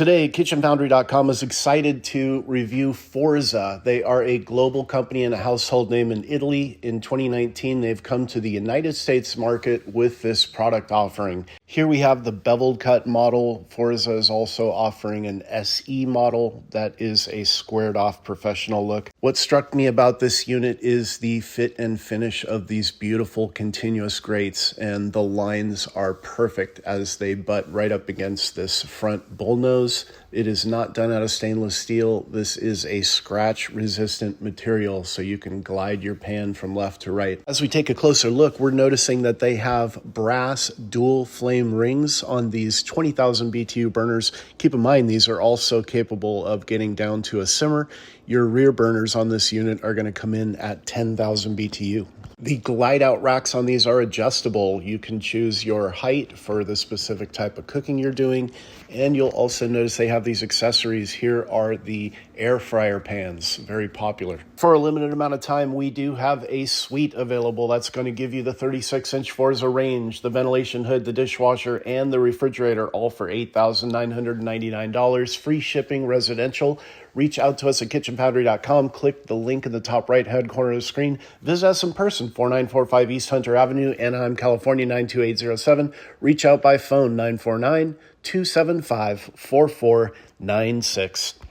Today, kitchenfoundry.com is excited to review Forza. They are a global company and a household name in Italy. In 2019, they've come to the United States market with this product offering. Here we have the beveled cut model. Forza is also offering an SE model that is a squared off professional look. What struck me about this unit is the fit and finish of these beautiful continuous grates, and the lines are perfect as they butt right up against this front bullnose. It is not done out of stainless steel. This is a scratch resistant material, so you can glide your pan from left to right. As we take a closer look, we're noticing that they have brass dual flame rings on these 20,000 BTU burners. Keep in mind, these are also capable of getting down to a simmer. Your rear burners on this unit are going to come in at 10,000 BTU. The glide out racks on these are adjustable. You can choose your height for the specific type of cooking you're doing. And you'll also notice they have these accessories. Here are the air fryer pans, very popular. For a limited amount of time, we do have a suite available that's going to give you the 36-inch Forza range, the ventilation hood, the dishwasher, and the refrigerator, all for $8,999. Free shipping, residential. Reach out to us at kitchenfoundry.com. Click the link in the top right-hand corner of the screen. Visit us in person, 4945 East Hunter Avenue, Anaheim, California, 92807. Reach out by phone, 949-275-4496.